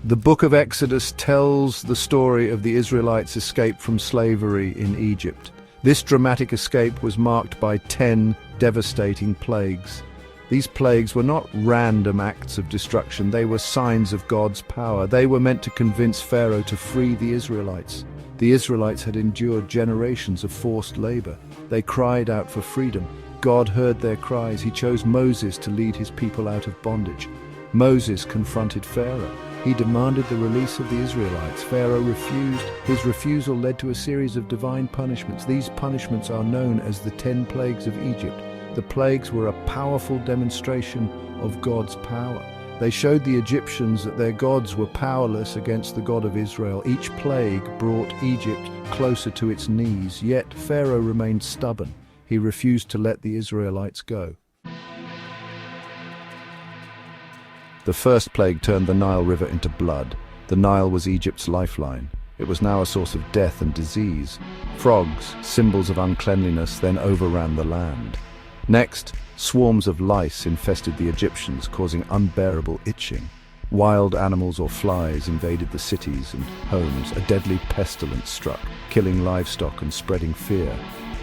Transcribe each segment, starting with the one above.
The book of Exodus tells the story of the Israelites' escape from slavery in Egypt. This dramatic escape was marked by 10 devastating plagues. These plagues were not random acts of destruction, they were signs of God's power. They were meant to convince Pharaoh to free the Israelites. The Israelites had endured generations of forced labor. They cried out for freedom. God heard their cries. He chose Moses to lead his people out of bondage. Moses confronted Pharaoh. He demanded the release of the Israelites. Pharaoh refused. His refusal led to a series of divine punishments. These punishments are known as the 10 plagues of Egypt. The plagues were a powerful demonstration of God's power. They showed the Egyptians that their gods were powerless against the God of Israel. Each plague brought Egypt closer to its knees, yet Pharaoh remained stubborn. He refused to let the Israelites go. The first plague turned the Nile River into blood. The Nile was Egypt's lifeline. It was now a source of death and disease. Frogs, symbols of uncleanliness, then overran the land. Next, swarms of lice infested the Egyptians, causing unbearable itching. Wild animals or flies invaded the cities and homes. A deadly pestilence struck, killing livestock and spreading fear.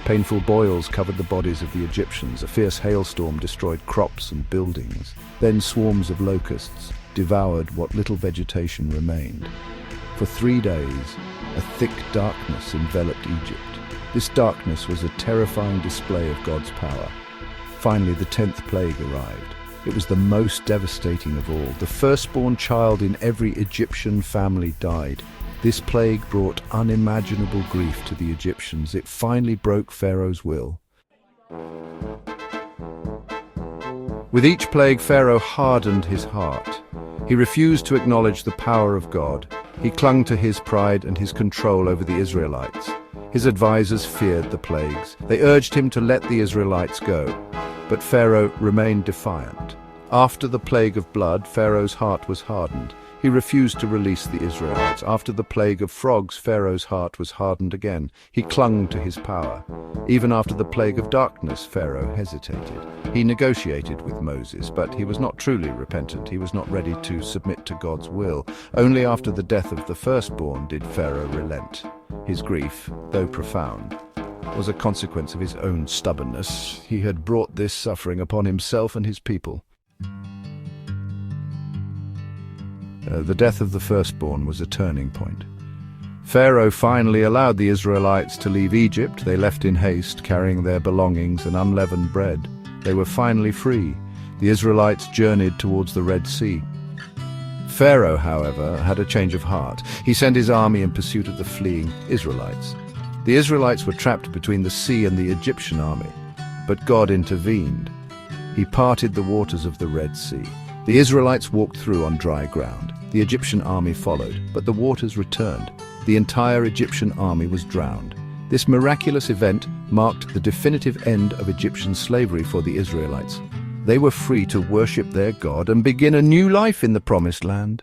Painful boils covered the bodies of the Egyptians. A fierce hailstorm destroyed crops and buildings. Then swarms of locusts devoured what little vegetation remained. For 3 days, a thick darkness enveloped Egypt. This darkness was a terrifying display of God's power. Finally, the 10th plague arrived. It was the most devastating of all. The firstborn child in every Egyptian family died. This plague brought unimaginable grief to the Egyptians. It finally broke Pharaoh's will. With each plague, Pharaoh hardened his heart. He refused to acknowledge the power of God. He clung to his pride and his control over the Israelites. His advisors feared the plagues. They urged him to let the Israelites go. But Pharaoh remained defiant. After the plague of blood, Pharaoh's heart was hardened. He refused to release the Israelites. After the plague of frogs, Pharaoh's heart was hardened again. He clung to his power. Even after the plague of darkness, Pharaoh hesitated. He negotiated with Moses, but he was not truly repentant. He was not ready to submit to God's will. Only after the death of the firstborn did Pharaoh relent. His grief, though profound, was a consequence of his own stubbornness. He had brought this suffering upon himself and his people. The death of the firstborn was a turning point. Pharaoh finally allowed the Israelites to leave Egypt. They left in haste, carrying their belongings and unleavened bread. They were finally free. The Israelites journeyed towards the Red Sea. Pharaoh, however, had a change of heart. He sent his army in pursuit of the fleeing Israelites. The Israelites were trapped between the sea and the Egyptian army, but God intervened. He parted the waters of the Red Sea. The Israelites walked through on dry ground. The Egyptian army followed, but the waters returned. The entire Egyptian army was drowned. This miraculous event marked the definitive end of Egyptian slavery for the Israelites. They were free to worship their God and begin a new life in the Promised Land.